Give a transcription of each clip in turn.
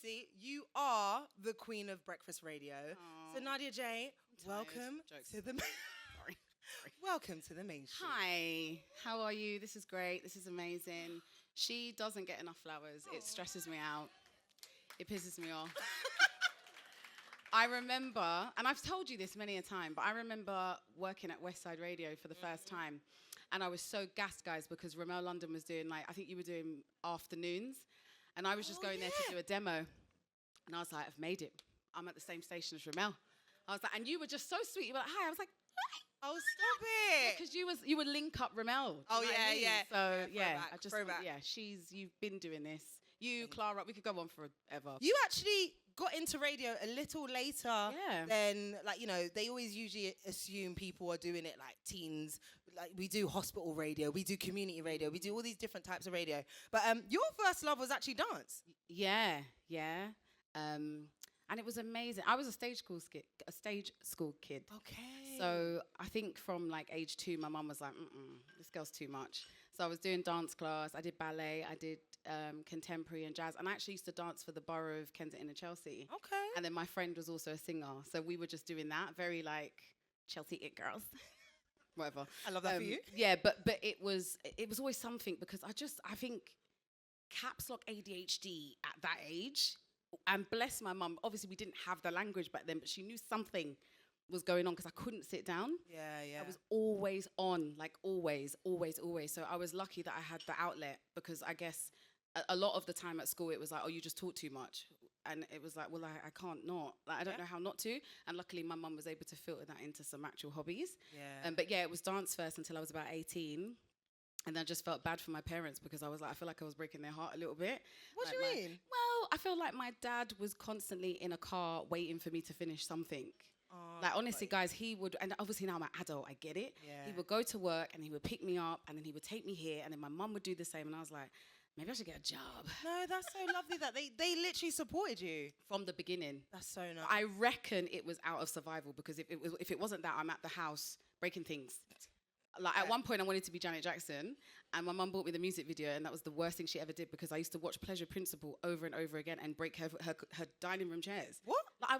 obviously, you are the queen of breakfast radio. Aww. So Nadia Jae, welcome to the Sorry. welcome to the main street. Hi, how are you? This is great. This is amazing. She doesn't get enough flowers. It stresses me out. It pisses me off. I remember, and I've told you this many a time, but I remember working at West Side Radio for the first time. And I was so gassed, guys, because Remel London was doing, like, I think you were doing afternoons. And I was just going there to do a demo. And I was like, I've made it. I'm at the same station as Remel. I was like, and you were just so sweet. You were like, hi. I was like, hi. Oh, stop it. Because you would link up Remel. Oh, yeah. So, Throwback. You've been doing this. You, Clara, we could go on forever. You actually got into radio a little later than, like, you know, they always usually assume people are doing it like teens. Like, we do hospital radio, we do community radio, we do all these different types of radio. But your first love was actually dance. Yeah. And it was amazing. I was a stage school kid. Okay. So I think from like age 2, my mum was like, this girl's too much. So I was doing dance class. I did ballet. I did contemporary and jazz. And I actually used to dance for the borough of Kensington and Chelsea. Okay. And then my friend was also a singer. So we were just doing that. Very like Chelsea it girls. Whatever. I love that for you. Yeah, but it was always something because I think caps lock ADHD at that age, and bless my mum, obviously we didn't have the language back then, but she knew something was going on because I couldn't sit down. Yeah. I was always on, like always. So I was lucky that I had the outlet because I guess a lot of the time at school it was like, oh, you just talk too much. And it was like, well, I can't not. Like, I don't know how not to. And luckily my mum was able to filter that into some actual hobbies. Yeah. But yeah, it was dance first until I was about 18. And then I just felt bad for my parents because I was like, I feel like I was breaking their heart a little bit. What do you mean? Well, I feel like my dad was constantly in a car waiting for me to finish something. Like, honestly, guys, he would, and obviously now I'm an adult, I get it. Yeah. He would go to work and he would pick me up and then he would take me here and then my mum would do the same. And I was like, maybe I should get a job. No, that's so lovely that they literally supported you. From the beginning. That's so nice. I reckon it was out of survival because if it wasn't that, I'm at the house breaking things. Like, at one point I wanted to be Janet Jackson and my mum bought me the music video and that was the worst thing she ever did because I used to watch Pleasure Principle over and over again and break her dining room chairs. What? Like,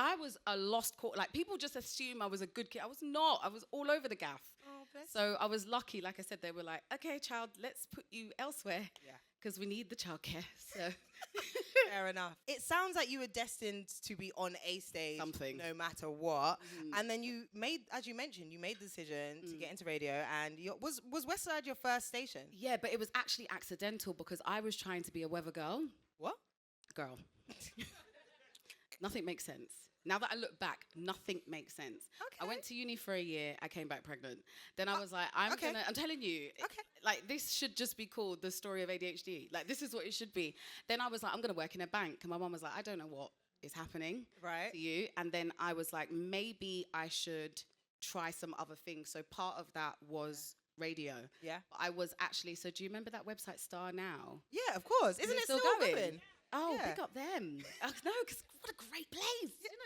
I was a lost cause. Like, people just assume I was a good kid. I was not. I was all over the gaff. Oh, bless So I was lucky. Like I said, they were like, okay, child, let's put you elsewhere. Yeah. Because we need the childcare. So Fair enough. It sounds like you were destined to be on a stage, Something. no matter what. And then you made, as you mentioned, you made the decision to get into radio. And was West Side your first station? yeah, but it was actually accidental because I was trying to be a weather girl. What? Girl. Nothing makes sense. Now that I look back, nothing makes sense. Okay. I went to uni for a year. I came back pregnant. Then I was like, I'm telling you, like, this should just be called the story of ADHD. Like, this is what it should be. Then I was like, I'm going to work in a bank. And my mum was like, I don't know what is happening to you. And then I was like, maybe I should try some other things. So part of that was radio. Yeah. I was actually, so do you remember that website Star Now? Yeah, of course. Isn't it still going? Oh, Yeah. pick up them. No, because what a great place. You know?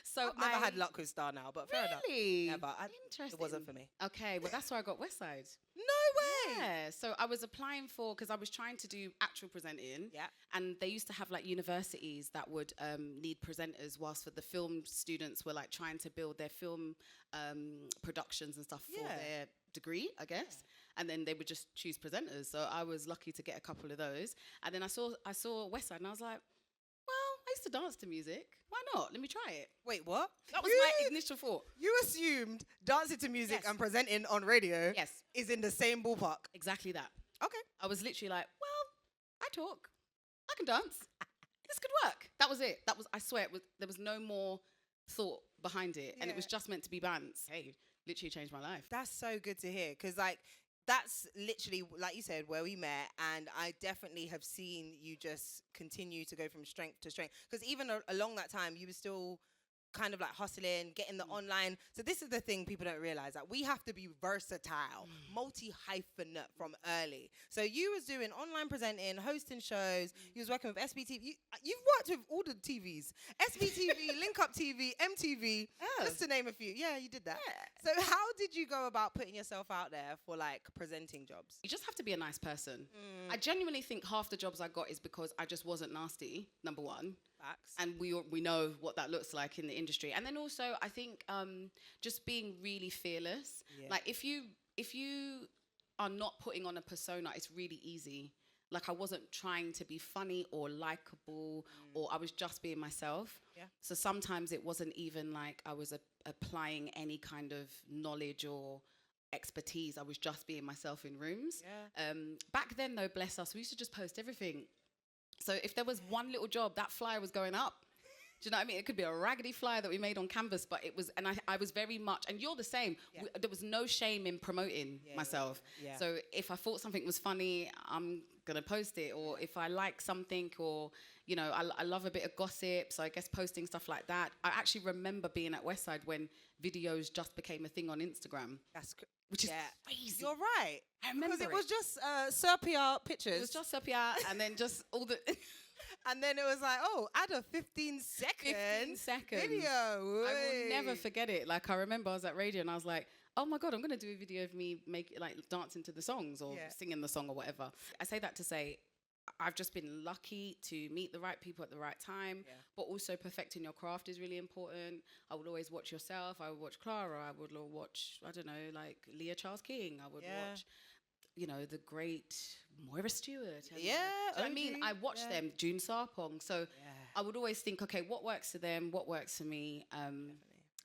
So I've never had luck with Star Now, but fair enough. Really? Never. Interesting. It wasn't for me. Okay, well, that's where I got West Side. No way. Yeah, so I was applying for, because I was trying to do actual presenting. Yeah. And they used to have like universities that would need presenters, whilst for the film students were like trying to build their film productions and stuff for their degree, I guess. Yeah. And then they would just choose presenters. So I was lucky to get a couple of those. And then I saw West Side and I was like, well, I used to dance to music. Why not? Let me try it. Wait, what? That was my initial thought. You assumed dancing to music and presenting on radio is in the same ballpark. Exactly that. Okay. I was literally like, well, I talk. I can dance. This could work. That was it. I swear, there was no more thought behind it. And it was just meant to be dance. Hey, literally changed my life. That's so good to hear. Because, like, that's literally, like you said, where we met. And I definitely have seen you just continue to go from strength to strength. Because even along that time, you were still kind of like hustling, getting the online. So this is the thing people don't realize, that we have to be versatile, multi-hyphenate from early. So you was doing online presenting, hosting shows. You was working with SBTV. You've worked with all the TVs. SBTV, Link Up TV, MTV, just to name a few. Yeah, you did that. Yeah. So how did you go about putting yourself out there for like presenting jobs? You just have to be a nice person. I genuinely think half the jobs I got is because I just wasn't nasty, number one. Facts. And we know what that looks like in the industry. And then also, I think just being really fearless. Yeah. Like if you are not putting on a persona, it's really easy. Like I wasn't trying to be funny or likable, or I was just being myself. Yeah. So sometimes it wasn't even like I was applying any kind of knowledge or expertise. I was just being myself in rooms. Yeah. Back then though, bless us, we used to just post everything. So if there was one little job, that flyer was going up. Do you know what I mean? It could be a raggedy flyer that we made on canvas, but it was, and I was very much, and you're the same. Yeah. There was no shame in promoting myself. Yeah. So if I thought something was funny, I'm going to post it. Or if I like something, or, you know, I love a bit of gossip. So I guess posting stuff like that. I actually remember being at Westside when videos just became a thing on Instagram. Which is crazy. You're right. I remember because it was just sepia pictures. It was just sepia, and then just all the... And then it was like, oh, add a 15-second video. I will never forget it. Like, I remember I was at radio and I was like, oh my God, I'm going to do a video of me dancing to the songs or singing the song or whatever. I say that to say, I've just been lucky to meet the right people at the right time, but also perfecting your craft is really important. I would always watch yourself. I would watch Clara. I would watch, I don't know, like Leah Charles King. I would watch, you know, the great Moira Stewart. I mean, I watched them, June Sarpong. So I would always think, okay, what works for them? What works for me?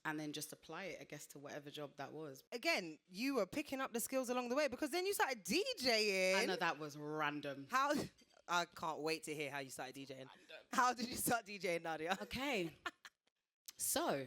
And then just apply it, I guess, to whatever job that was. Again, you were picking up the skills along the way, because then you started DJing. I know, that was random. I can't wait to hear how you started DJing. How did you start DJing, Nadia? Okay. So,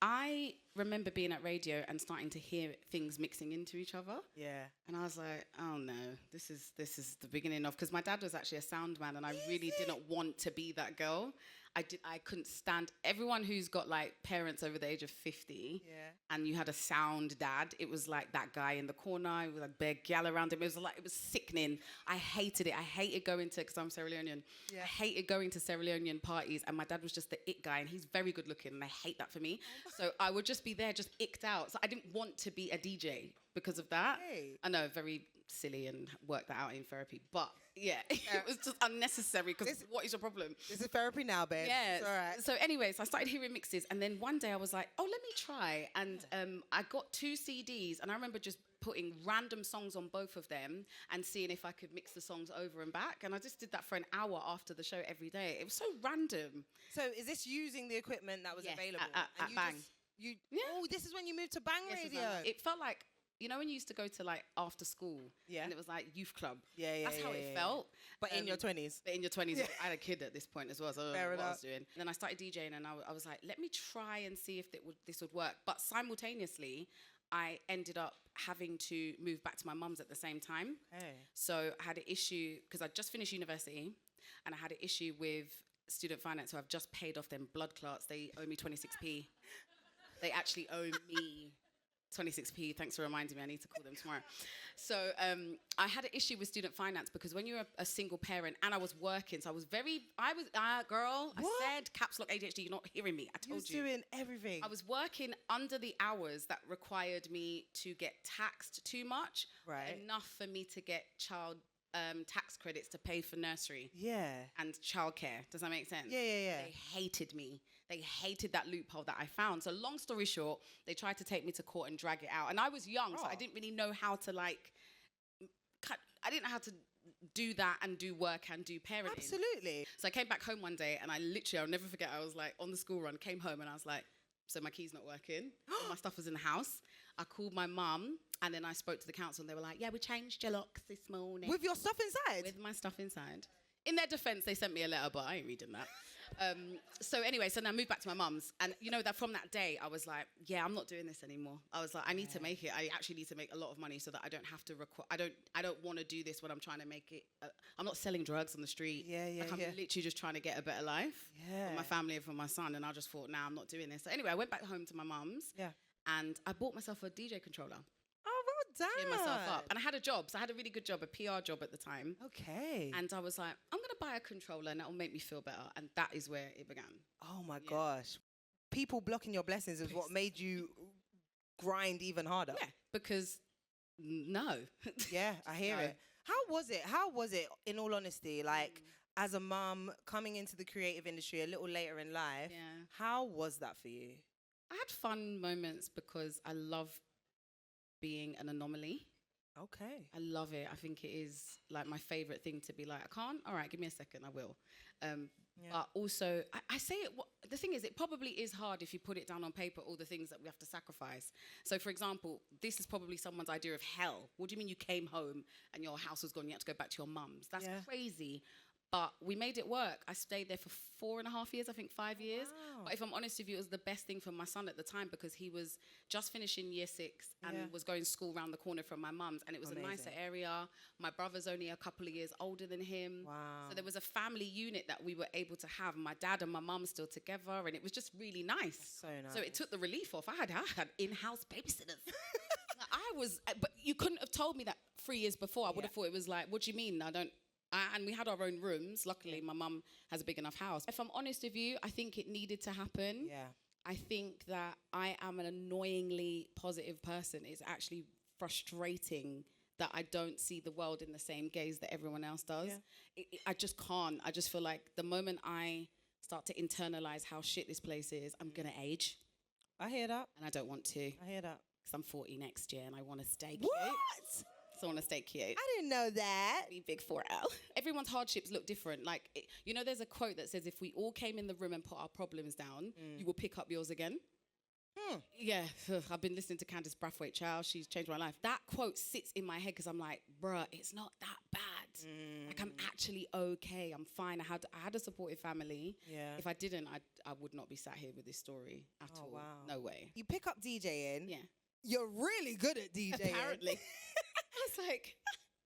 I remember being at radio and starting to hear things mixing into each other. Yeah. And I was like, oh no, this is the beginning of, because my dad was actually a sound man, and I really didn't want to be that girl. I couldn't stand everyone who's got like parents over the age of 50 and you had a sound dad. It was like that guy in the corner with a big gal around him. It was sickening. I hated it. I hated going to, because I'm Sierra Leonean. Yeah. I hated going to Sierra Leonean parties, and my dad was just the it guy, and he's very good looking, and I hate that for me. So I would just be there, just icked out. So I didn't want to be a DJ because of that. Hey. I know, very silly, and worked that out in therapy, but yeah, it was just unnecessary, because what is your problem? This is therapy now, babe. Yeah. It's all right. So anyways, I started hearing mixes, and then one day I was like, oh, let me try. And I got 2 CDs, and I remember just putting random songs on both of them and seeing if I could mix the songs over and back. And I just did that for an hour after the show every day. It was so random. So is this using the equipment that was available? At Bang. Oh, this is when you moved to Bang Radio. It felt like, you know when you used to go to like after school, and it was like youth club. That's how it felt. But in your 20s. But in your 20s, I had a kid at this point as well, so I don't know what I was doing. And then I started DJing, and I was like, let me try and see if this would work. But simultaneously, I ended up having to move back to my mum's at the same time. Hey. So I had an issue, because I just finished university, and I had an issue with student finance, who I've just paid off them blood clots. They owe me 26p. They actually owe me 26p. Thanks for reminding me. I need to call them tomorrow. So I had an issue with student finance, because when you're a single parent, and I was working, so I was girl, what? I said caps lock ADHD, you're not hearing me. I told you. You're doing everything. I was working under the hours that required me to get taxed too much, enough for me to get child tax credits to pay for nursery and childcare. Does that make sense? Yeah. They hated me. They hated that loophole that I found. So long story short, they tried to take me to court and drag it out. And I was young, so I didn't really know how to I didn't know how to do that and do work and do parenting. Absolutely. So I came back home one day, and I'll never forget, I was like on the school run, came home, and I was like, so my key's not working. All my stuff was in the house. I called my mum, and then I spoke to the council, and they were like, yeah, we changed your locks this morning. With your stuff inside? With my stuff inside. In their defense, they sent me a letter, but I ain't reading that. So anyway, so then I moved back to my mum's, and you know that from that day, I was like, yeah, I'm not doing this anymore. I was like, I need to make it. I actually need to make a lot of money so that I don't have to I don't want to do this when I'm trying to make it. I'm not selling drugs on the street. Like I'm literally just trying to get a better life for my family and for my son. And I just thought, nah, I'm not doing this. So anyway, I went back home to my mum's. And I bought myself a DJ controller. Oh, well done. Geared myself up. And I had a job. So I had a really good job, a PR job at the time. Okay. And I was like, I'm going to buy a controller and that will make me feel better. And that is where it began. Oh, my gosh. People blocking your blessings is what made you grind even harder. Yeah, because no. Yeah, I hear it. How was it, in all honesty, like, as a mum coming into the creative industry a little later in life? Yeah. How was that for you? I had fun moments because I love being an anomaly. Okay. I love it. I think it is like my favorite thing to be like, I can't? All right, give me a second, I will. But also, I say it, the thing is, it probably is hard if you put it down on paper, all the things that we have to sacrifice. So for example, this is probably someone's idea of hell. What do you mean you came home and your house was gone, you had to go back to your mum's? That's crazy. But we made it work. I stayed there for 4.5 years, I think 5 years. Wow. But if I'm honest with you, it was the best thing for my son at the time because he was just finishing year 6 and was going to school around the corner from my mum's. And it was a nicer area. My brother's only a couple of years older than him. Wow. So there was a family unit that we were able to have. My dad and my mum still together. And it was just really nice. That's so nice. So it took the relief off. I had in-house babysitters. But you couldn't have told me that 3 years before. I would have thought it was like, what do you mean? And we had our own rooms. Luckily, my mum has a big enough house. If I'm honest with you, I think it needed to happen. Yeah. I think that I am an annoyingly positive person. It's actually frustrating that I don't see the world in the same gaze that everyone else does. Yeah. I just can't. I just feel like the moment I start to internalize how shit this place is, I'm going to age. I hear that. And I don't want to. I hear that. Because I'm 40 next year and I want to stay cute. What? I want to stay cute. I didn't know that. Be big 4L. Everyone's hardships look different. Like, you know, there's a quote that says, if we all came in the room and put our problems down, you will pick up yours again. Yeah, I've been listening to Candice Brathwaite, Char. She's changed my life. That quote sits in my head because I'm like, bruh, it's not that bad. Like, I'm actually okay. I'm fine. I had a supportive family. Yeah. If I didn't, I would not be sat here with this story at all. Wow. No way. You pick up DJing. Yeah. You're really good at DJing. Apparently. I was like...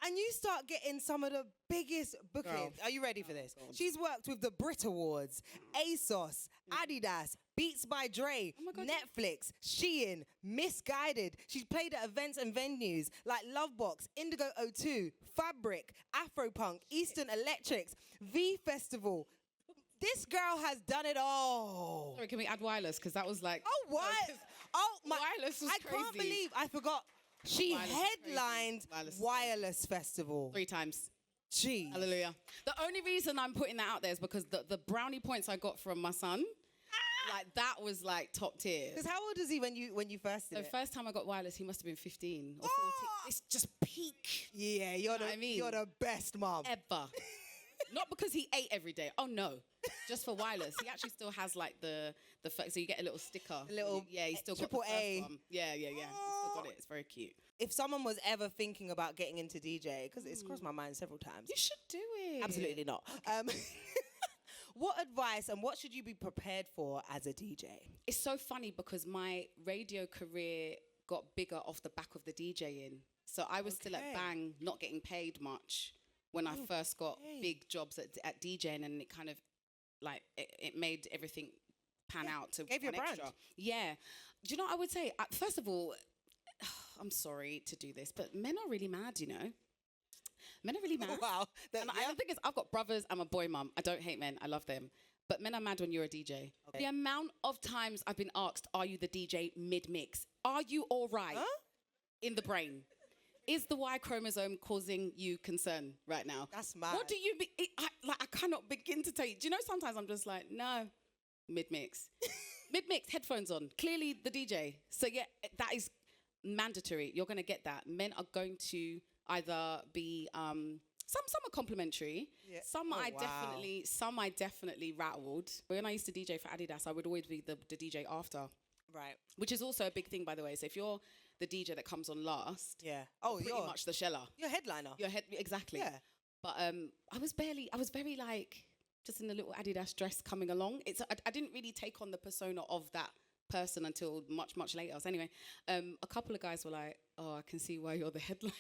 And you start getting some of the biggest bookings. Girl. Are you ready for this? God. She's worked with the Brit Awards, ASOS, Adidas, Beats by Dre, Netflix, Shein, Misguided. She's played at events and venues like Lovebox, Indigo O2, Fabric, Afropunk, Eastern Electrics, V Festival. This girl has done it all. Sorry, can we add Wireless? Because that was like... Oh, what? Oh, my... Wireless was crazy. I can't believe I forgot. She headlined Wireless Festival 3 times. Jeez. Hallelujah. The only reason I'm putting that out there is because the brownie points I got from my son, like that was like top tier. Because how old was he when you first did it? The first time I got Wireless, he must have been 15 or 14. It's just peak. Yeah, you're the best mom ever. Not because he ate every day. Oh no, just for Wireless. He actually still has like the so you get a little sticker. He's still got the first one. Yeah. He's still got it. It's very cute. If someone was ever thinking about getting into DJ, because it's crossed my mind several times. You should do it. Absolutely not. Okay. What advice and what should you be prepared for as a DJ? It's so funny because my radio career got bigger off the back of the DJing. So I was still at Bang, not getting paid much when I first got big jobs at DJing, and it kind of like it made everything pan out to gave you a brand. Extra. Yeah. Do you know what I would say? First of all, I'm sorry to do this, but men are really mad, you know. Men are really mad. Wow. And the thing is, I've got brothers. I'm a boy mum. I don't hate men. I love them. But men are mad when you're a DJ. Okay. The amount of times I've been asked, are you the DJ mid-mix? Are you all right in the brain? Is the Y chromosome causing you concern right now? That's mad. What do you... I cannot begin to tell you. Do you know sometimes I'm just like, no, mid-mix. Mid-mix, headphones on. Clearly the DJ. So yeah, that is mandatory. You're going to get that. Men are going to either be... Some are complimentary. Yeah. Some I definitely rattled. When I used to DJ for Adidas, I would always be the DJ after. Right. Which is also a big thing, by the way. So if you're the DJ that comes on last, you're pretty much the sheller. You're headliner. Exactly. Yeah. But I was very like, just in a little Adidas dress coming along. I didn't really take on the persona of that person until much later. So anyway, a couple of guys were like, "Oh, I can see why you're the headliner."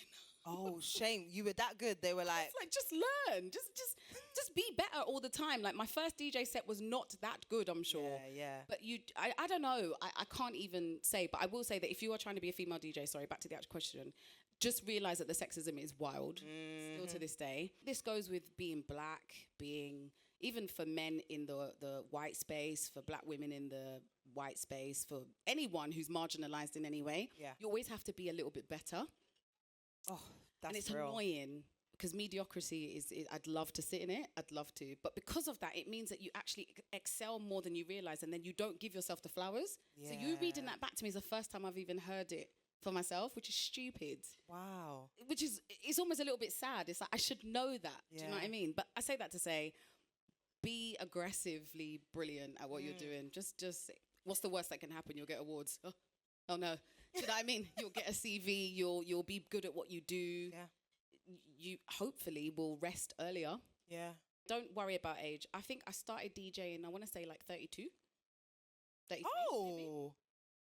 Oh, shame. You were that good. They were like, just learn. Just be better all the time. Like, my first DJ set was not that good, I'm sure. Yeah. But I don't know. I can't even say. But I will say that if you are trying to be a female DJ, sorry, back to the actual question, just realize that the sexism is wild, still to this day. This goes with being black, being, even for men in the white space, for black women in the white space, for anyone who's marginalized in any way. Yeah. You always have to be a little bit better. Oh, that's and it's real. annoying because mediocrity is, I'd love to sit in it. I'd love to. But because of that, it means that you actually excel more than you realize, and then you don't give yourself the flowers. Yeah. So you reading that back to me is the first time I've even heard it for myself, which is stupid. Wow. Which is, it's almost a little bit sad. It's like, I should know that. Yeah. Do you know what I mean? But I say that to say, be aggressively brilliant at what you're doing. Just, what's the worst that can happen? You'll get awards. Oh no. Do you know what I mean? You'll get a CV. You'll be good at what you do. Yeah. You hopefully will rest earlier. Yeah. Don't worry about age. I think I started DJing, I want to say like 32. 33, oh. Maybe.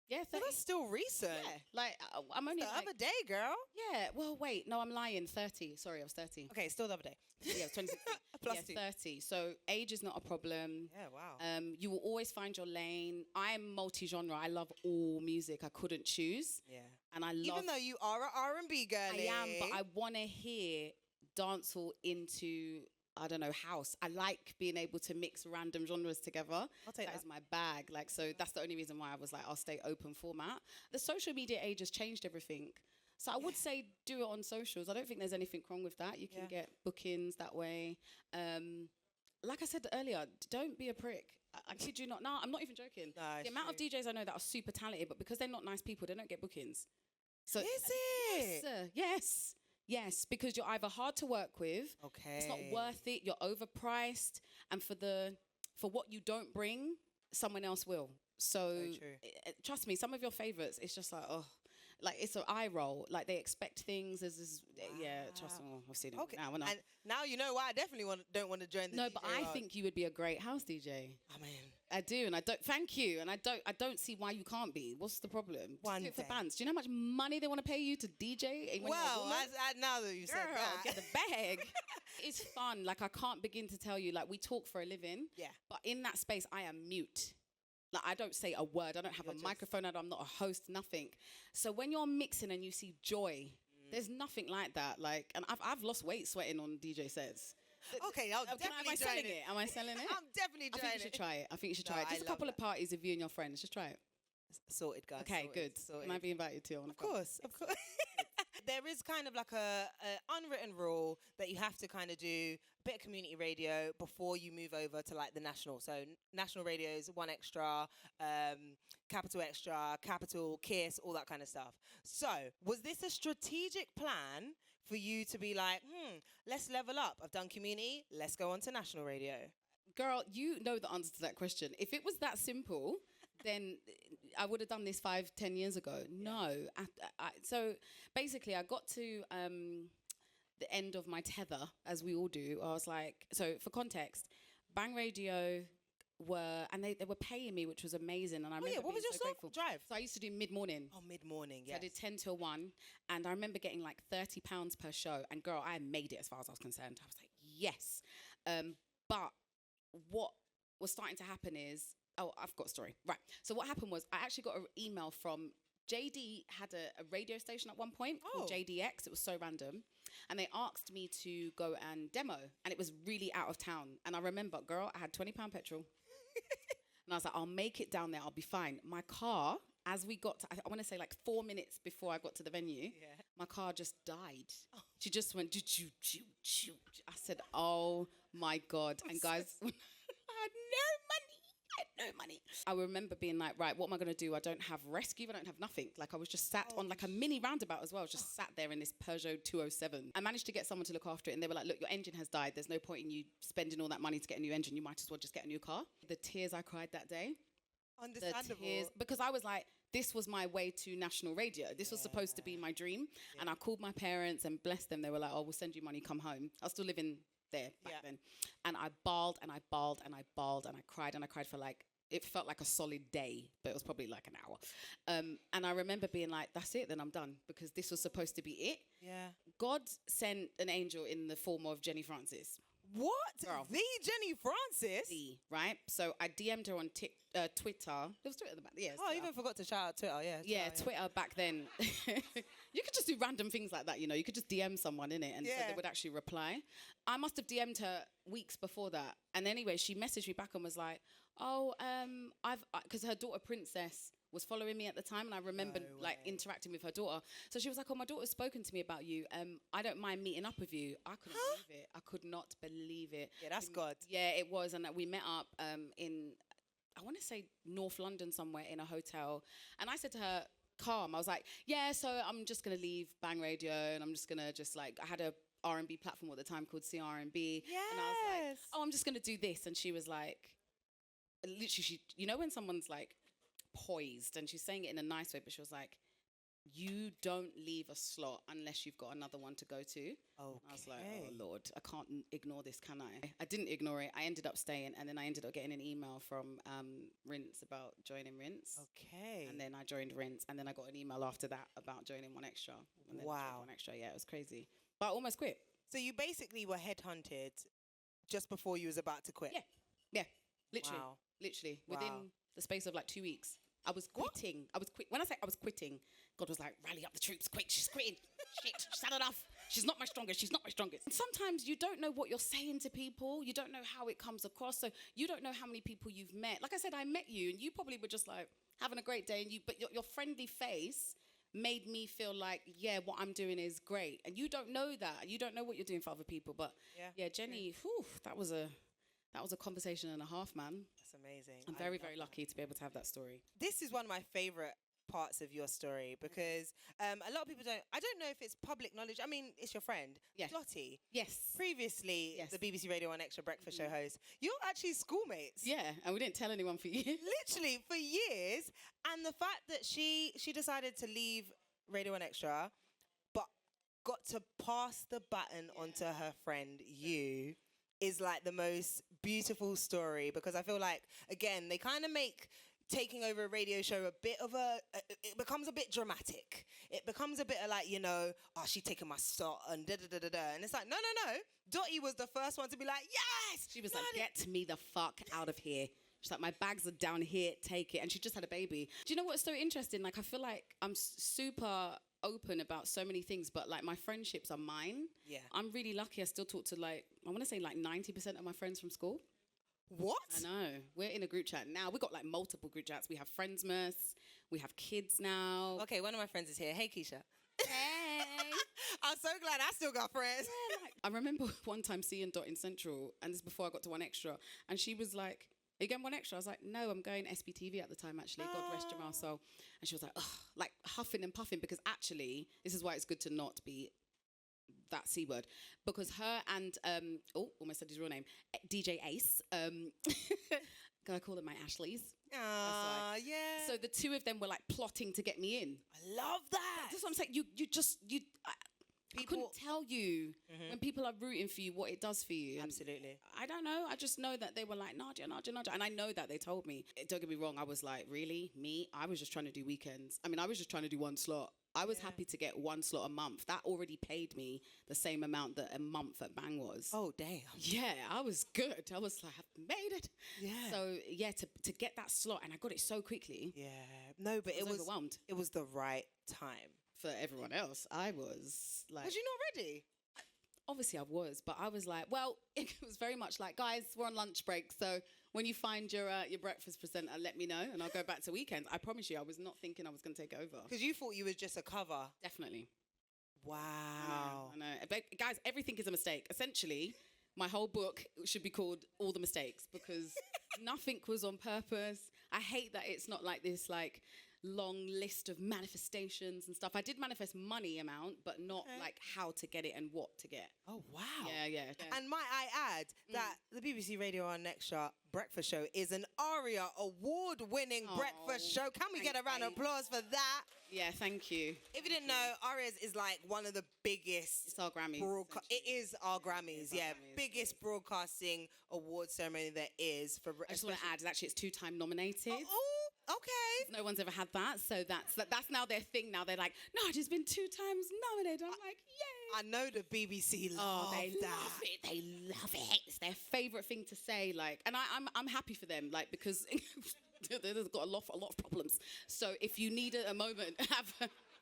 Yeah, 30. So that's still recent. Yeah, like I'm only the other day, girl. Yeah, well, wait, no, I'm lying. 30. Sorry, I was 30. Okay, still the other day. Yeah, 26. Plus yeah, 30. So age is not a problem. Yeah, wow. You will always find your lane. I'm multi-genre. I love all music. I couldn't choose. Yeah. And I love. Even though you are an R&B girlie. I am, but I want to hear dancehall into, I don't know, house. I like being able to mix random genres together. I'll take that. That is my bag. Like, so that's the only reason why I was like, I'll stay open format. The social media age has changed everything. So I would say do it on socials. I don't think there's anything wrong with that. You can get bookings that way. Like I said earlier, don't be a prick. I kid you not. No, I'm not even joking. No, the amount of DJs I know that are super talented, but because they're not nice people, they don't get bookings. So is it? Yes. Yes, because you're either hard to work with. Okay. It's not worth it. You're overpriced, and for what you don't bring, someone else will. So trust me, some of your favorites, it's just like, oh, like it's an eye roll. Like they expect things. Yeah, trust me, I've seen it now. And now you know why I definitely don't want to join the DJ but I think you would be a great house DJ. I mean, I do, and I don't. Thank you, and I don't see why you can't be. What's the problem? One do it for bands. Do you know how much money they want to pay you to DJ? Well, now that you said that, get the bag. It's fun. Like I can't begin to tell you. Like we talk for a living. Yeah. But in that space, I am mute. Like I don't say a word. I don't have a microphone. I'm not a host. Nothing. So when you're mixing and you see joy, there's nothing like that. Like, and I've lost weight sweating on DJ sets. Okay, I'll definitely join it. Am I selling it? I'm definitely joining it. I think you should try it. I think you should try it. Just a couple of parties with you and your friends. Just try it. Sorted, guys. Okay, good. Can I be invited to? Of course. There is kind of like a unwritten rule that you have to kind of do a bit of community radio before you move over to like the national. So national radios, 1XTRA, Capital Extra, Capital, Kiss, all that kind of stuff. So was this a strategic plan for you to be like, let's level up? I've done community, let's go on to national radio. Girl, you know the answer to that question. If it was that simple, then I would have done this 5-10 years ago. No. So basically, I got to the end of my tether, as we all do. I was like, so for context, Bang Radio they were paying me, which was amazing. And I remember what was your grateful. Drive? So I used to do mid-morning. Oh, mid-morning, yes. So I did 10 till 1. And I remember getting like £30 per show. And girl, I made it as far as I was concerned. I was like, yes. But what was starting to happen is, I've got a story. Right. So what happened was I actually got an email from JD had a radio station at one point called JDX. It was so random. And they asked me to go and demo. And it was really out of town. And I remember, girl, I had £20 petrol. And I was like, I'll make it down there. I'll be fine. My car, as we got to, I want to say like 4 minutes before I got to the venue, my car just died. She just went, choo, choo, choo. I said, oh my God. And guys, I had no money. I remember being like, right, what am I going to do? I don't have rescue. I don't have nothing. Like I was just sat on like a mini roundabout as well. I was just sat there in this Peugeot 207. I managed to get someone to look after it. And they were like, look, your engine has died. There's no point in you spending all that money to get a new engine. You might as well just get a new car. The tears I cried that day. Understandable. The tears, because I was like, this was my way to national radio. This was supposed to be my dream. And I called my parents and blessed them. They were like, oh, we'll send you money. Come home. I was still living there back then. And I bawled and I bawled and I bawled and I cried for like, it felt like a solid day, but it was probably like an hour. And I remember being like, that's it, then I'm done, because this was supposed to be it. Yeah. God sent an angel in the form of Jenny Francis. What? Girl. The Jenny Francis? Right? So I DM'd her on Twitter. There was Twitter at the back. Yeah, I even forgot to shout out Twitter. Yeah, Twitter back then. You could just do random things like that, you know. You could just DM someone, innit? And so they would actually reply. I must have DM'd her weeks before that. And anyway, she messaged me back and was like, oh, because her daughter Princess was following me at the time, and I remember like interacting with her daughter. So she was like, oh, my daughter's spoken to me about you. I don't mind meeting up with you. I couldn't believe it. I could not believe it. Yeah, that's God. Yeah, it was. And we met up in, I want to say North London somewhere, in a hotel. And I said to her, calm, I was like, yeah, so I'm just going to leave Bang Radio, and I'm just going to just like, I had a R&B platform at the time called CRB. Yes. And I was like, oh, I'm just going to do this. And she was like, literally, she, you know when someone's like poised, and she's saying it in a nice way, but she was like, you don't leave a slot unless you've got another one to go to. Okay. I was like, oh Lord, I can't ignore this, can I? I didn't ignore it. I ended up staying, and then I ended up getting an email from Rinse about joining Rinse. Okay. And then I joined Rinse, and then I got an email after that about joining 1XTRA. And then wow. 1XTRA, yeah, it was crazy. But I almost quit. So you basically were headhunted just before you was about to quit? Yeah, literally. Wow. Literally, within the space of like 2 weeks. I was quitting. When I say I was quitting, God was like, rally up the troops, quick, she's quitting. Shit, she's had enough. She's not my strongest. And sometimes you don't know what you're saying to people. You don't know how it comes across. So you don't know how many people you've met. Like I said, I met you, and you probably were just like having a great day, but your friendly face made me feel like, yeah, what I'm doing is great. And you don't know that. You don't know what you're doing for other people. But yeah, Jenny, whew, that was a conversation and a half, man. That's amazing. I'm very, very lucky to be able to have that story. This is one of my favorite parts of your story, because a lot of people I don't know if it's public knowledge. I mean, it's your friend, Lottie. Yes. Previously, the BBC Radio 1XTRA breakfast show host. You're actually schoolmates. Yeah, and we didn't tell anyone for years. Literally, for years. And the fact that she decided to leave Radio 1XTRA, but got to pass the baton onto her friend, you, is like the most beautiful story, because I feel like, again, they kind of make taking over a radio show a bit of it becomes a bit dramatic. It becomes a bit of like, you know, oh, she taking my slot and da-da-da-da-da. And it's like, no. Dottie was the first one to be like, yes! She was like, get me the fuck out of here. She's like, my bags are down here, take it. And she just had a baby. Do you know what's so interesting? Like, I feel like I'm super open about so many things, but like my friendships are mine. Yeah. I'm really lucky. I still talk to like, I want to say like 90% of my friends from school. What? I know. We're in a group chat now. We've got like multiple group chats. We have Friendsmas. We have kids now. Okay, one of my friends is here. Hey, Keisha. Hey. I'm so glad I still got friends. Yeah, like, I remember one time seeing Dot in Central, and this is before I got to 1XTRA, and she was like, are you going 1XTRA? I was like, no, I'm going SBTV at the time, actually. God rest Jamal soul. And she was like, ugh, like huffing and puffing, because actually, this is why it's good to not be that C word, because her and, almost said his real name, DJ Ace, can I call them my Ashleys? Yeah. So the two of them were like plotting to get me in. I love that. That's what I'm saying. I couldn't tell you when people are rooting for you what it does for you. Absolutely. I don't know. I just know that they were like, Nadia. And I know that they told me. Don't get me wrong. I was like, really? Me? I was just trying to do weekends. I mean, I was just trying to do one slot. I was happy to get one slot a month. That already paid me the same amount that a month at Bang was. Oh, damn. Yeah, I was good. I was like, I've made it. Yeah. So, yeah, to get that slot, and I got it so quickly. Yeah. No, but it was overwhelmed. It was the right time. For everyone else, I was like... Was you not ready? Obviously, I was, but I was like, well, it was very much like, guys, we're on lunch break, so when you find your breakfast presenter, let me know, and I'll go back to weekends. I promise you, I was not thinking I was going to take over. Because you thought you was just a cover. Definitely. Wow. I know. But guys, everything is a mistake. Essentially, my whole book should be called All the Mistakes, because nothing was on purpose. I hate that it's not like this, like, long list of manifestations and stuff. I did manifest money amount, but not like how to get it and what to get. Oh, wow. Yeah. And might I add that the BBC Radio 1XTRA breakfast show is an ARIA award-winning breakfast show. Can we get a round of applause for that? Yeah, thank you. If you didn't know, ARIA's is like one of the biggest... It's our Grammys. It is our Grammys, biggest broadcasting award ceremony there is. I just want to add, it's 2-time nominated. Oh, okay. No one's ever had that, so that's now their thing now. They're like, no, I've been 2 times nominated. I'm like, yay. I know the BBC love they that. love it. They love it. It's their favourite thing to say, like, and I'm happy for them, like, because they've got a lot of problems. So if you need a moment,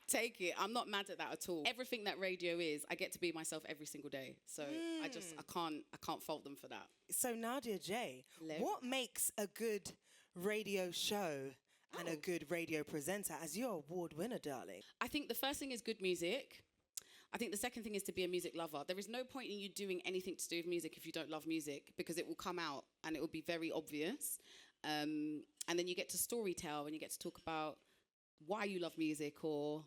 take it. I'm not mad at that at all. Everything that radio is, I get to be myself every single day. So I can't fault them for that. So Nadia Jae, what makes a good radio show and a good radio presenter as your award winner, darling? I think the first thing is good music. I think the second thing is to be a music lover. There is no point in you doing anything to do with music if you don't love music, because it will come out and it will be very obvious. And then you get to storytell and you get to talk about why you love music or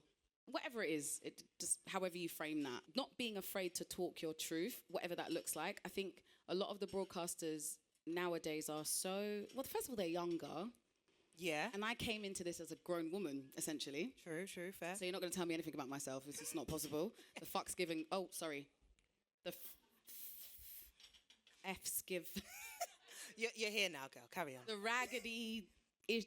whatever it is, just however you frame that. Not being afraid to talk your truth, whatever that looks like. I think a lot of the broadcasters nowadays are so... Well, first of all, they're younger. Yeah. And I came into this as a grown woman, essentially. True, fair. So you're not going to tell me anything about myself. It's just not possible. The fuck's giving... Oh, sorry. The F's give... You're here now, girl. Carry on. The raggedy...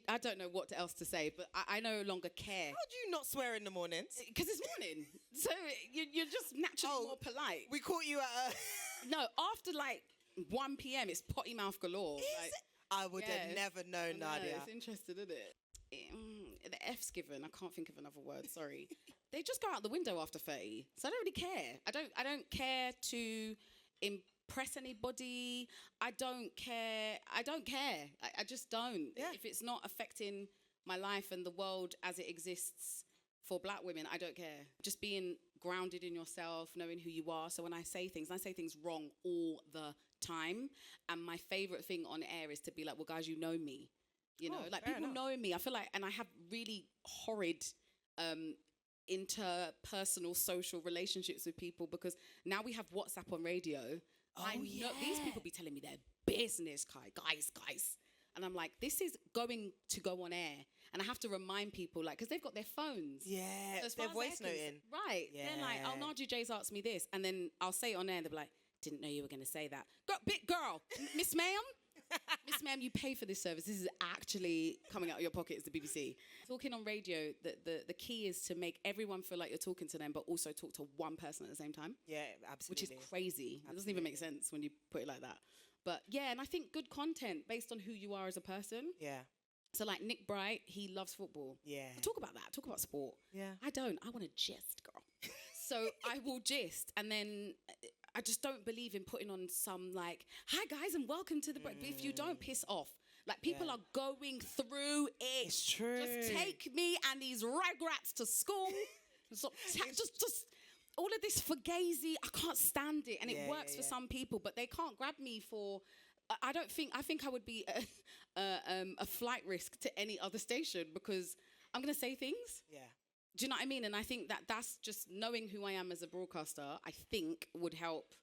I don't know what else to say, but I no longer care. How do you not swear in the mornings? Because it's morning. So you're just naturally more polite. We caught you at a... No, after like 1 p.m, it's potty mouth galore. Is it? I would have never known, Nadia. It's interesting, isn't it? The F's given. I can't think of another word. Sorry. They just go out the window after 30. So I don't really care. I don't care to impress anybody. I don't care. I just don't. Yeah. If it's not affecting my life and the world as it exists for black women, I don't care. Just being grounded in yourself, knowing who you are. So when I say things wrong all the time. And my favorite thing on air is to be like, well, guys, you know me. You know, like people know me. I feel like, and I have really horrid interpersonal social relationships with people because now we have WhatsApp on radio. I know these people be telling me their business, guys. And I'm like, this is going to go on air. And I have to remind people, like, because they've got their phones. Yeah, so they're voice noting. Right. Yeah. They're like, oh, Nadia Jae's asked me this. And then I'll say it on air and they'll be like, didn't know you were going to say that. Big girl, Miss Ma'am. Miss Ma'am, you pay for this service. This is actually coming out of your pocket as the BBC. Talking on radio, the key is to make everyone feel like you're talking to them, but also talk to one person at the same time. Yeah, absolutely. Which is crazy. It doesn't even make sense when you put it like that. But yeah, and I think good content based on who you are as a person. Yeah. So like Nick Bright, he loves football. Yeah. Talk about that. Talk about sport. Yeah. I don't. I want to gist, girl. So I will gist, and then I just don't believe in putting on some like, hi guys and welcome to the break. But if you don't, piss off. Like people are going through it. It's true. Just take me and these ragrats to school. just all of this fugazi. I can't stand it, and it works for some people, but they can't grab me for. I think I would be a flight risk to any other station because I'm gonna say things. Yeah. Do you know what I mean? And I think that's just knowing who I am as a broadcaster, I think would help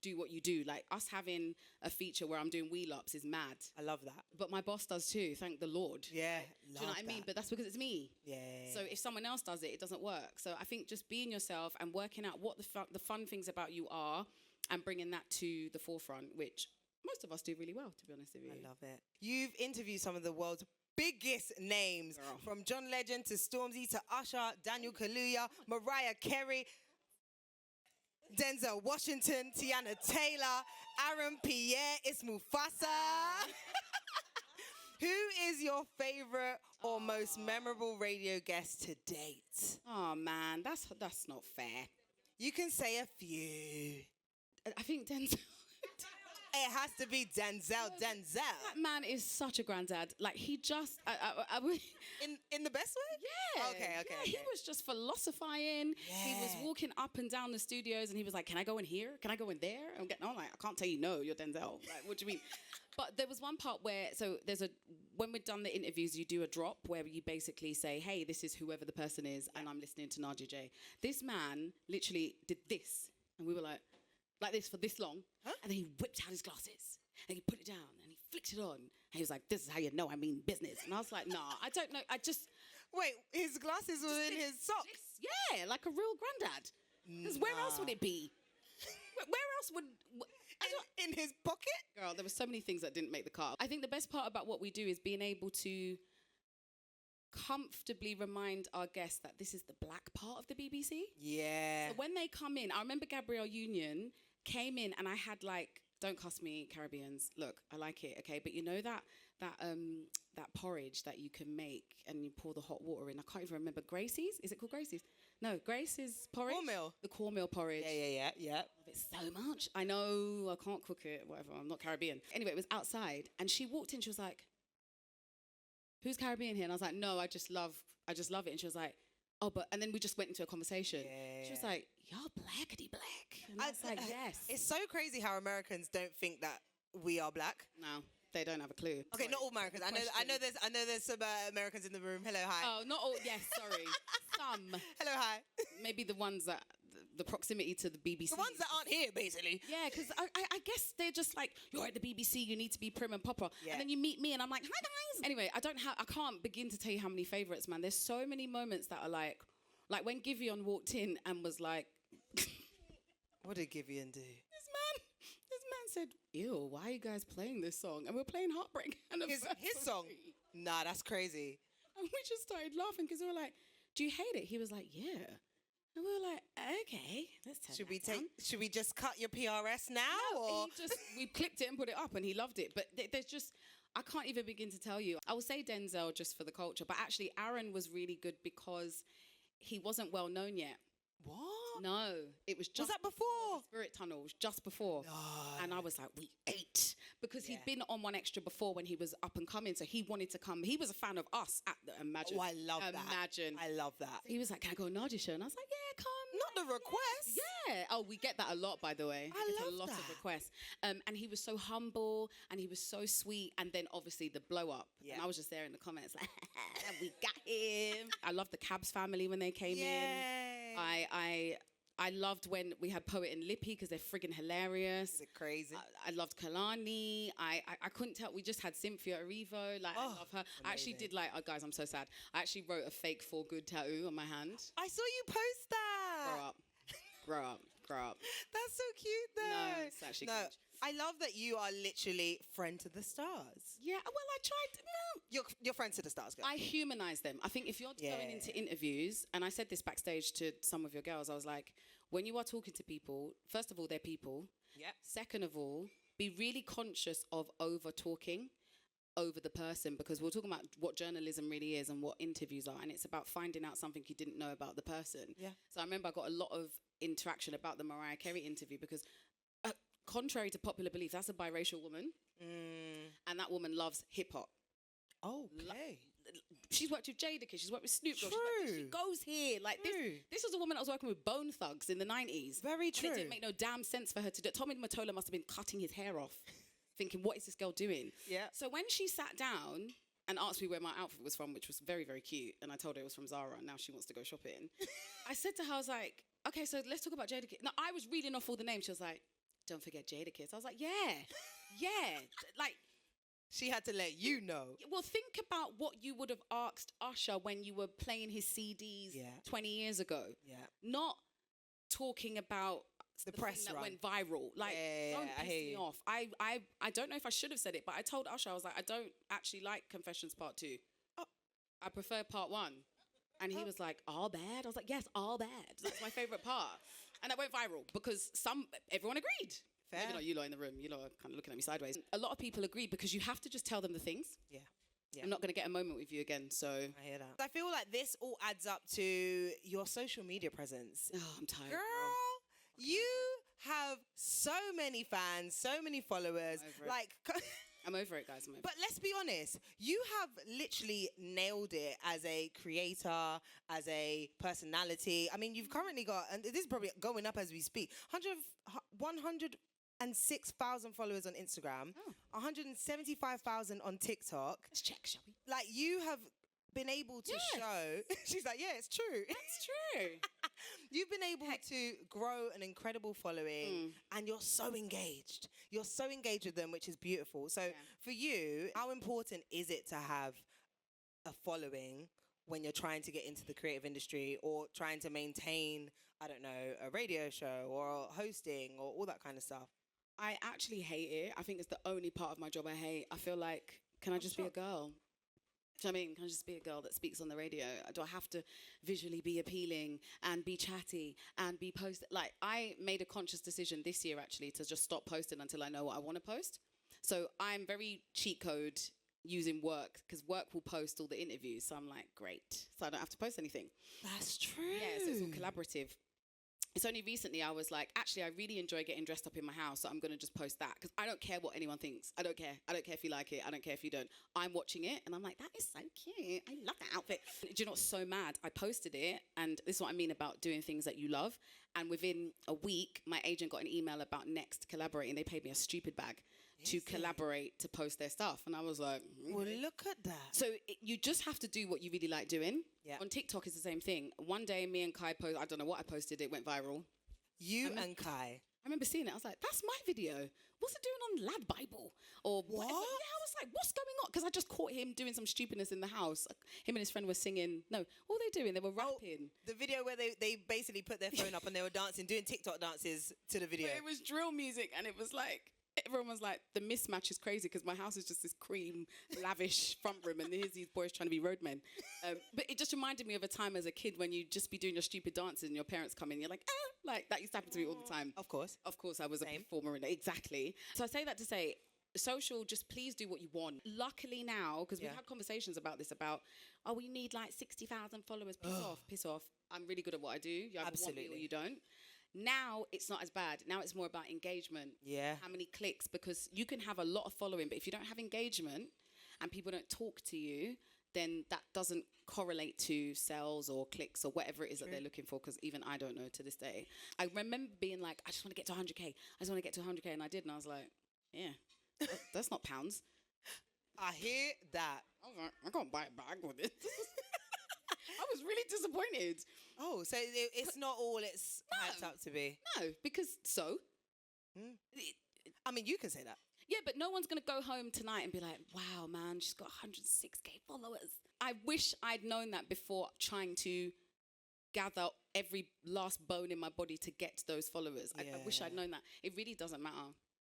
do what you do. Like us having a feature where I'm doing wheel-ups is mad. I love that. But my boss does too, thank the Lord. Yeah, do you know what I mean? But that's because it's me. Yeah. So if someone else does it, it doesn't work. So I think just being yourself and working out what the fun things about you are and bringing that to the forefront, which most of us do really well, to be honest with you. I love it. You've interviewed some of the world's biggest names, from John Legend to Stormzy to Usher, Daniel Kaluuya, Mariah Carey, Denzel Washington, Tiana Taylor, Aaron Pierre, it's Mufasa. Who is your favorite or most memorable radio guest to date? Oh man, that's not fair. You can say a few. I think Denzel. It has to be Denzel. That man is such a granddad. Like he just, in the best way. Yeah. Okay. Yeah, he was just philosophizing. Yeah. He was walking up and down the studios, and he was like, "Can I go in here? Can I go in there?" I'm like, "I can't tell you no. You're Denzel. Like, what do you mean?" But there was one part where, so there's when we've done the interviews, you do a drop where you basically say, hey, this is whoever the person is, and I'm listening to Nadia Jae. This man literally did this, and we were like this for this long, and then he whipped out his glasses, and he put it down, and he flicked it on, and he was like, this is how you know I mean business. And I was like, nah, I don't know, I just... Wait, his glasses were in his socks? Yeah, like a real granddad. Because where else would it be? Where else would... In his pocket? Girl, there were so many things that didn't make the cut. I think the best part about what we do is being able to comfortably remind our guests that this is the black part of the BBC. Yeah. So when they come in, I remember Gabrielle Union came in and I had like, don't cuss me, Caribbeans. Look, I like it, okay? But you know that porridge that you can make and you pour the hot water in? I can't even remember. Gracie's? Is it called Gracie's? No, Grace's porridge. Cornmeal. The cornmeal porridge. Yeah. I love it so much. I know I can't cook it, whatever. I'm not Caribbean. Anyway, it was outside and she walked in. She was like, who's Caribbean here? And I was like, no, I just love it. And she was like, oh, but, and then we just went into a conversation. Yeah. She was like, you're blackity black. And I was like, yes. It's so crazy how Americans don't think that we are black. No, they don't have a clue. Okay, Sorry. not all Americans. I know there's some Americans in the room. Hello, hi. Oh, not all. Yes, sorry. Some. Hello, hi. Maybe the ones that the proximity to the BBC. The ones that aren't here, basically. Yeah, because I guess they're just like, you're at the BBC, you need to be prim and proper. Yeah. And then you meet me and I'm like, hi guys. Anyway, I can't begin to tell you how many favourites, man. There's so many moments that are like when Giveon walked in and was like, what did Giveon do? This man said, ew, why are you guys playing this song? And we're playing Heartbreak. His song? Nah, that's crazy. And we just started laughing because we were like, do you hate it? He was like, yeah. And we were like, okay, let's turn that down. Should we just cut your PRS now? No, or? we clipped it and put it up and he loved it. But there's just, I can't even begin to tell you. I will say Denzel just for the culture, but actually Aaron was really good because he wasn't well known yet. What? No, it was just... Was that before? Spirit Tunnel was just before. No. And I was like, we ate. Because he'd been on 1XTRA before when he was up and coming, so he wanted to come. He was a fan of us at the Imagine. Oh, I love that. Imagine. I love that. He was like, can I go on Nadia's show? And I was like, yeah, come. Not the request. Yeah. Oh, we get that a lot, by the way. I love a lot that. of requests. And he was so humble and he was so sweet. And then obviously the blow up. Yeah. And I was just there in the comments like, we got him. I loved the Cabs family when they came in. I loved when we had Poet and Lippy because they're friggin' hilarious. Is it crazy? I loved Kalani. I couldn't tell. We just had Cynthia Erivo. Like, I love her. Amazing. I actually did oh guys, I'm so sad. I actually wrote a fake for good tattoo on my hand. I saw you post that. Grow up. That's so cute though. No, it's actually cringe. I love that you are literally friend to the stars. Yeah, well, I tried. You're friends to the stars, girl. I humanize them. I think if you're going into interviews, and I said this backstage to some of your girls, I was like, when you are talking to people, first of all, they're people. Yeah. Second of all, be really conscious of over talking over the person, because we're talking about what journalism really is and what interviews are, and it's about finding out something you didn't know about the person. Yeah. So I remember I got a lot of interaction about the Mariah Carey interview because contrary to popular belief, that's a biracial woman. And that woman loves hip hop. Oh, okay. She's worked with Jadakiss, she's worked with Snoop Dogg. True. She goes here. Like this was a woman that was working with Bone Thugs in the 90s. Very true. And it didn't make no damn sense for her to do it. Tommy Mottola must have been cutting his hair off, thinking, what is this girl doing? Yeah. So when she sat down and asked me where my outfit was from, which was very, very cute, and I told her it was from Zara, and now she wants to go shopping. I said to her, I was like, okay, so let's talk about Jadakiss. Now, I was reading off all the names. She was like, don't forget Jadakiss. I was like, yeah. Like, she had to let you know. well, think about what you would have asked Usher when you were playing his CDs 20 years ago. Yeah. Not talking about the press that went viral. Like, don't piss me off. I don't know if I should have said it, but I told Usher, I was like, I don't actually like Confessions Part 2. I prefer Part 1. And he was like, all bad? I was like, yes, all bad. That's my favourite part. And that went viral because everyone agreed. Fair. Maybe not you lot in the room. You lot are kind of looking at me sideways. A lot of people agree because you have to just tell them the things. Yeah. I'm not going to get a moment with you again, so... I hear that. I feel like this all adds up to your social media presence. Oh, I'm tired. Girl, you have so many fans, so many followers. I'm over it, guys. I'm over it. But let's be honest, you have literally nailed it as a creator, as a personality. I mean, you've currently got, and this is probably going up as we speak, 100 106,000 followers on Instagram, 175,000 on TikTok. Let's check, shall we? Like, you have been able to show. She's like, yeah, it's true. That's true. You've been able to grow an incredible following, and you're so engaged. You're so engaged with them, which is beautiful. So for you, how important is it to have a following when you're trying to get into the creative industry or trying to maintain, I don't know, a radio show or hosting or all that kind of stuff? I actually hate it. I think it's the only part of my job I hate. I feel like, can I just be a girl? Do you know what I mean? Can I just be a girl that speaks on the radio? Do I have to visually be appealing and be chatty and be posted? Like, I made a conscious decision this year, actually, to just stop posting until I know what I want to post. So I'm very cheat code using work, because work will post all the interviews. So I'm like, great. So I don't have to post anything. That's true. Yeah, so it's all collaborative. It's only recently I was like, actually, I really enjoy getting dressed up in my house, so I'm going to just post that, because I don't care what anyone thinks. I don't care. I don't care if you like it. I don't care if you don't. I'm watching it, and I'm like, that is so cute. I love that outfit. Do you know what's so mad? I posted it, and this is what I mean about doing things that you love. And within a week, my agent got an email about Next collaborating. They paid me a stupid bag to collaborate, to post their stuff. And I was like, well, look at that. So you just have to do what you really like doing. Yeah. On TikTok, it's the same thing. One day, me and Kai I don't know what I posted, it went viral. You and Kai. I remember seeing it. I was like, that's my video. What's it doing on Lad Bible? Or whatever. Yeah, I was like, what's going on? Because I just caught him doing some stupidness in the house. Him and his friend were singing. No, what were they doing? They were rapping. The video where they basically put their phone up and they were dancing, doing TikTok dances to the video. But it was drill music, and it was like, everyone was like, the mismatch is crazy, because my house is just this cream, lavish front room, and here's these boys trying to be roadmen. But it just reminded me of a time as a kid when you just be doing your stupid dances and your parents come in, you're like, like that used to happen to me all the time. Of course. Of course, I was a performer in it. Exactly. So I say that to say, social, just please do what you want. Luckily now, because we've had conversations about this, about, oh, we need like 60,000 followers. Piss off. I'm really good at what I do. You either want me or you don't. Now it's not as bad. Now it's more about engagement. Yeah. How many clicks? Because you can have a lot of following, but if you don't have engagement and people don't talk to you, then that doesn't correlate to sales or clicks or whatever it is that they're looking for, because even I don't know to this day. I remember being like, I just want to get to 100K. I just want to get to 100K. And I did. And I was like, yeah, that's not pounds. I hear that. I was like, I can't buy a bag with it. I was really disappointed. Oh, so it's not all it's hyped up to be. No, because I mean, you can say that. Yeah, but no one's going to go home tonight and be like, wow, man, she's got 106K followers. I wish I'd known that before trying to gather every last bone in my body to get those followers. I wish I'd known that. It really doesn't matter.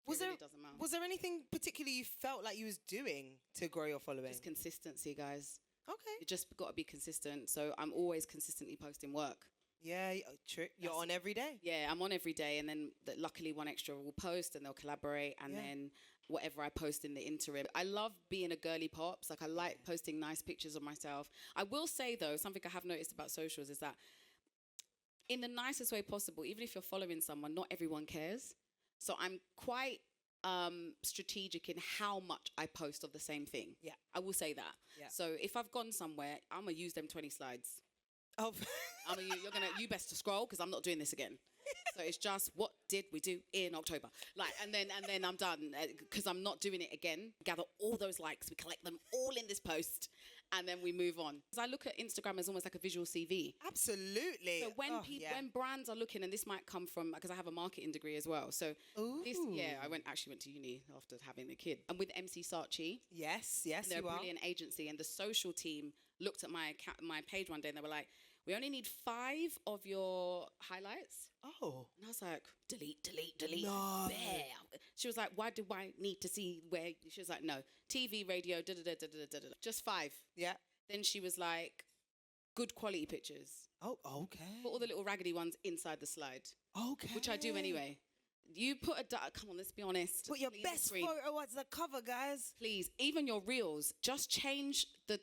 It really doesn't matter. Was there anything particularly you felt like you was doing to grow your following? Just consistency, guys. Okay. You just got to be consistent. So I'm always consistently posting work. Yeah, true. You're on every day. Yeah, I'm on every day, and then luckily 1XTRA will post and they'll collaborate, and then whatever I post in the interim. I love being a girly pops. Like, I like posting nice pictures of myself. I will say, though, something I have noticed about socials is that in the nicest way possible, even if you're following someone, not everyone cares. So I'm quite strategic in how much I post of the same thing. Yeah. I will say that. Yeah. So if I've gone somewhere, I'm going to use them 20 slides. Oh, you best to scroll, because I'm not doing this again. So it's just, what did we do in October? Like, and then I'm done, because I'm not doing it again. Gather all those likes, we collect them all in this post, and then we move on. Because I look at Instagram as almost like a visual CV. Absolutely. So when when brands are looking, and this might come from, because I have a marketing degree as well. So I actually went to uni after having the kid. And with MC Saatchi. Yes, they're a brilliant agency, and the social team looked at my page one day and they were like, we only need 5 of your highlights. Oh. And I was like, delete. No. Bam. She was like, why do I need to see where? She was like, no. TV, radio, just 5. Yeah. Then she was like, good quality pictures. Oh, okay. Put all the little raggedy ones inside the slide. Okay. Which I do anyway. You put come on, let's be honest. Put your best photo as the cover, guys. Please. Even your reels. Just change to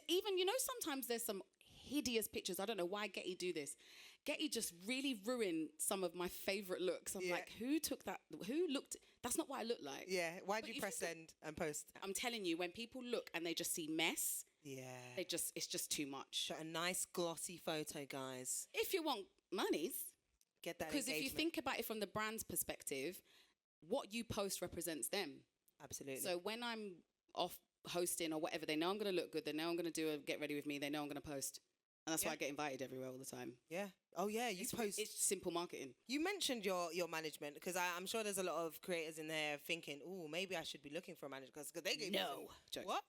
even, sometimes there's some hideous pictures. I don't know why Getty do this. Getty just really ruined some of my favorite looks. I'm like, who took that? Who looked? That's not what I look like. Yeah. Why do you press send and post? I'm telling you, when people look and they just see mess, it's just too much. Got a nice glossy photo, guys. If you want monies, get that. Because if you think about it from the brand's perspective, what you post represents them. Absolutely. So when I'm off hosting or whatever, they know I'm going to look good. They know I'm going to do a get ready with me. They know I'm going to post. And that's why I get invited everywhere all the time. Yeah. Oh, yeah. You post. It's simple marketing. You mentioned your management, because I'm sure there's a lot of creators in there thinking, oh, maybe I should be looking for a manager, because they gave you what?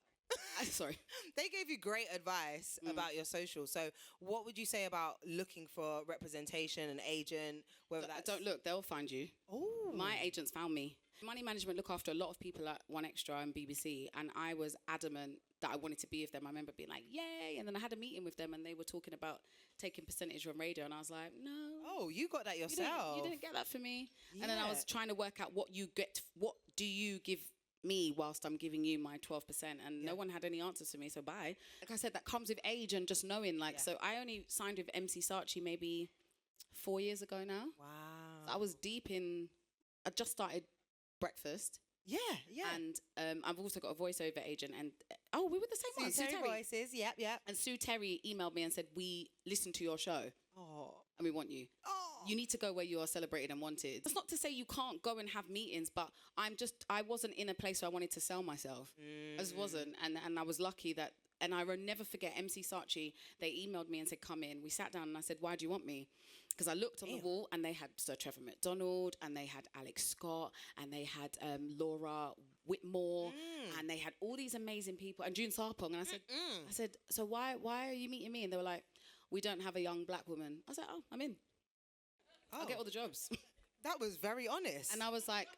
Sorry. They gave you great advice about your social. So what would you say about looking for representation, an agent, whether that's... Don't look, they'll find you. Oh. My agents found me. Money management look after a lot of people at 1XTRA and BBC, and I was adamant that I wanted to be with them. I remember being like, yay, and then I had a meeting with them and they were talking about taking percentage on radio, and I was like, no. Oh, you got that yourself. You didn't get that for me. Yeah. And then I was trying to work out what do you give me whilst I'm giving you my 12%, and no one had any answers for me, so bye. Like I said, that comes with age and just knowing, so I only signed with MC Saatchi maybe 4 years ago now. Wow. So I was deep in, I just started Breakfast. Yeah. And I've also got a voiceover agent, and we were the same one. Sue Terry Voices, yep. And Sue Terry emailed me and said, we listened to your show. Oh. And we want you. Oh. You need to go where you are celebrated and wanted. That's not to say you can't go and have meetings, but I wasn't in a place where I wanted to sell myself. I just wasn't. And I was lucky that, and I will never forget MC Saatchi, they emailed me and said, come in. We sat down and I said, why do you want me? Because I looked on the wall and they had Sir Trevor McDonald, and they had Alex Scott, and they had Laura Whitmore, and they had all these amazing people, and June Sarpong. And I said, so why are you meeting me? And they were like, we don't have a young black woman. I was like, oh, I'm in. I'll get all the jobs. That was very honest. And I was like,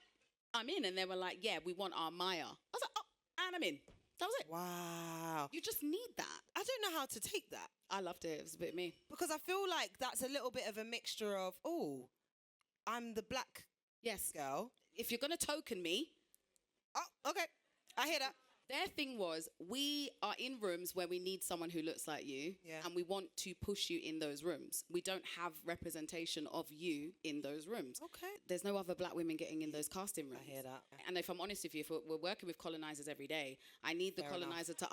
I'm in. And they were like, yeah, we want our Maya. I was like, oh, and I'm in. That was it. Wow. You just need that. I don't know how to take that. I loved it. It was a bit me. Because I feel like that's a little bit of a mixture of, I'm the black girl. If you're going to token me. Oh, okay. I hear that. Their thing was, we are in rooms where we need someone who looks like you, and we want to push you in those rooms. We don't have representation of you in those rooms. Okay. There's no other black women getting in those casting rooms. I hear that. And if I'm honest with you, if we're working with colonizers every day, I need the colonizer to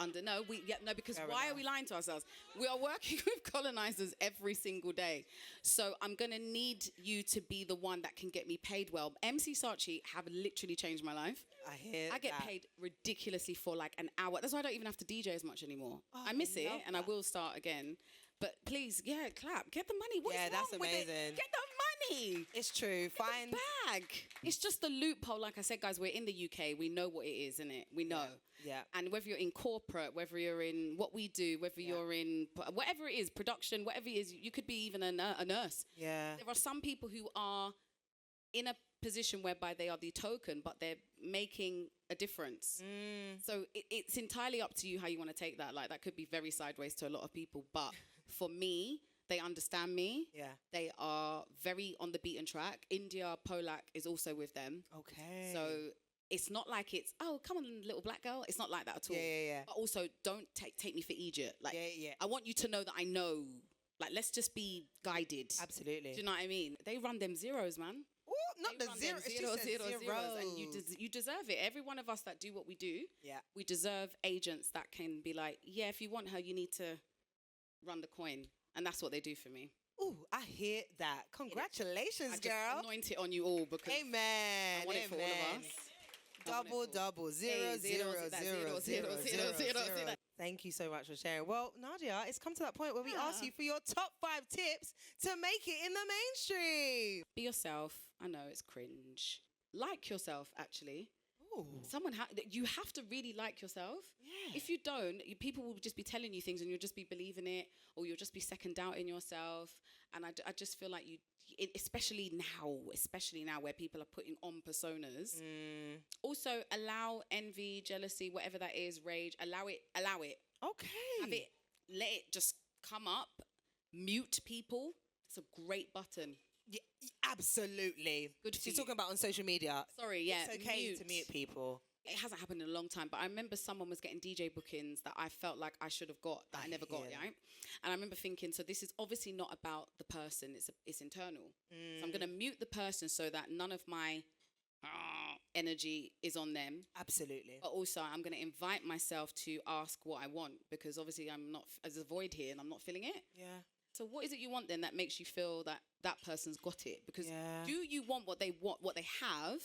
because why are we lying to ourselves? We are working with colonizers every single day. So I'm going to need you to be the one that can get me paid well. MC Saatchi have literally changed my life. I get paid ridiculously for like an hour. That's why I don't even have to DJ as much anymore. I miss it, and I will start again. But please, clap. Get the money. What's wrong that's amazing. with it? Get the money. It's true. Find the bag. It's just the loophole. Like I said, guys, we're in the UK. We know what it is, innit? We know. Yeah. And whether you're in corporate, whether you're in what we do, whether you're in whatever it is, production, whatever it is, you could be even a nurse. Yeah. There are some people who are in a position whereby they are the token, but they're making a difference. So it's entirely up to you how you want to take that. Like, that could be very sideways to a lot of people, but for me, they understand me. Yeah. They are very on the beaten track. India Polak is also with them. Okay. So it's not like it's, oh, come on, little black girl. It's not like that at all. Yeah. But also, don't take me for Egypt. Like, I want you to know that I know. Like, let's just be guided. Absolutely. Do you know what I mean? They run them zeros, man. Not the zero. It's just zeros. And you deserve it. Every one of us that do what we do, we deserve agents that can be like, yeah, if you want her, you need to run the coin. And that's what they do for me. Ooh, I hear that. Congratulations, girl. I just anoint it on you all because amen. I want it for all of us. Double, zero, zero, zero, zero, zero. Thank you so much for sharing. Well, Nadia, it's come to that point where we ask you for your top 5 tips to make it in the mainstream. Be yourself. I know it's cringe. Like yourself, actually. Ooh. You have to really like yourself. Yeah. If you don't, people will just be telling you things and you'll just be believing it, or you'll just be second doubting yourself. And I just feel like especially now where people are putting on personas. Also, allow envy, jealousy, whatever that is, rage. Allow it. Okay. Let it just come up. Mute people. It's a great button. Yeah, absolutely. Good for She's talking about on social media. Sorry, yeah. It's okay to mute people. It hasn't happened in a long time, but I remember someone was getting DJ bookings that I felt like I should have got, that I never got, right? And I remember thinking, so this is obviously not about the person, it's internal. So I'm going to mute the person so that none of my energy is on them. Absolutely. But also, I'm going to invite myself to ask what I want, because obviously there's a void here and I'm not feeling it. Yeah. So what is it you want then that makes you feel that that person's got it? Because do you want what they have,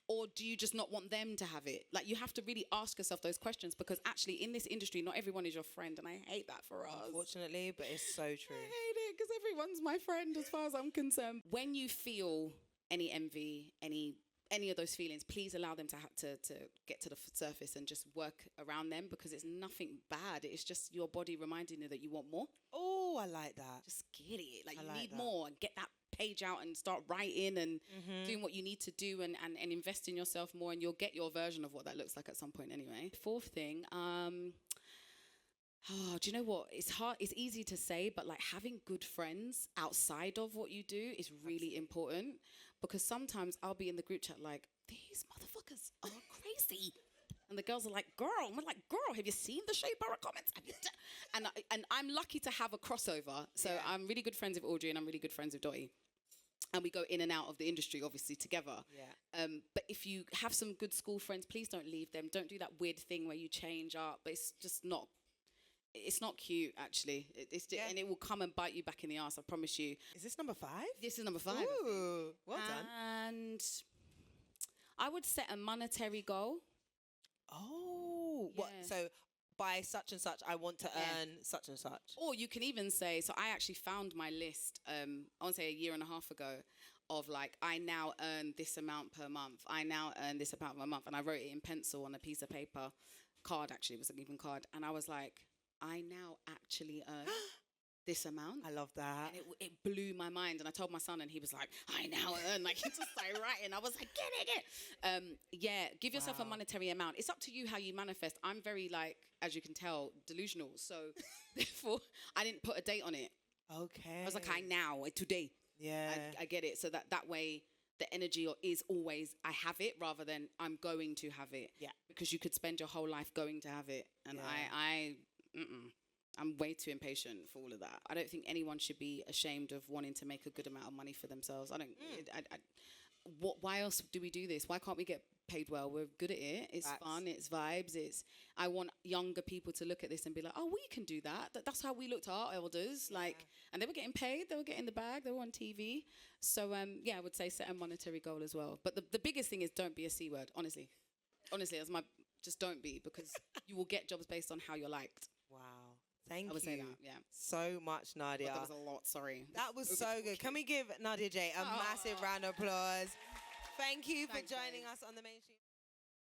Or do you just not want them to have it? Like, you have to really ask yourself those questions, because actually in this industry, not everyone is your friend. And I hate that for us. Unfortunately, but it's so true. I hate it because everyone's my friend as far as I'm concerned. When you feel any envy, any of those feelings, please allow them to get to the surface and just work around them, because it's nothing bad. It's just your body reminding you that you want more. Oh, I like that. Just get it. Like, you need more, and get that page out and start writing and doing what you need to do, and invest in yourself more, and you'll get your version of what that looks like at some point anyway. Fourth thing, do you know what? It's hard. It's easy to say, but like, having good friends outside of what you do is really important, because sometimes I'll be in the group chat like, these motherfuckers are crazy. And the girls are like, girl. I'm like, girl, have you seen the Shea Barra comments? And I'm lucky to have a crossover. So I'm really good friends with Audrey, and I'm really good friends with Dottie. And we go in and out of the industry, obviously, together. Yeah. But if you have some good school friends, please don't leave them. Don't do that weird thing where you change up. It's just not... It's not cute, actually. And it will come and bite you back in the ass, I promise you. Is this number 5? This is number 5. Ooh, well done. And I would set a monetary goal. Oh, what? So by such and such, I want to earn such and such. Or you can even say, so I actually found my list, I want to say a year and a half ago, of like, I now earn this amount per month. I now earn this amount per month. And I wrote it in pencil on a piece of paper. Card, actually, it was an even card. And I was like, I now actually earn this amount. I love that. And it blew my mind. And I told my son, and he was like, I now earn. Like, he just started writing. I was like, get it. Give yourself a monetary amount. It's up to you how you manifest. I'm very, like, as you can tell, delusional. So, therefore, I didn't put a date on it. Okay. I was like, today. Yeah. I get it. So that way, the energy is always, I have it, rather than I'm going to have it. Yeah. Because you could spend your whole life going to have it. And I'm way too impatient for all of that. I don't think anyone should be ashamed of wanting to make a good amount of money for themselves. Why else do we do this? Why can't we get paid well? We're good at it. It's fun. It's vibes. I want younger people to look at this and be like, oh, we can do that. That's how we looked at our elders. Like, and they were getting paid. They were getting the bag. They were on TV. So, I would say set a monetary goal as well. But the biggest thing is, don't be a C word, honestly. Honestly, just don't be, because you will get jobs based on how you're liked. Wow. Thank you. I would say that, so much, Nadia. That was a lot, sorry. That was so good. Can we give Nadia Jae a massive round of applause? Thank you for joining us on the Mainstream.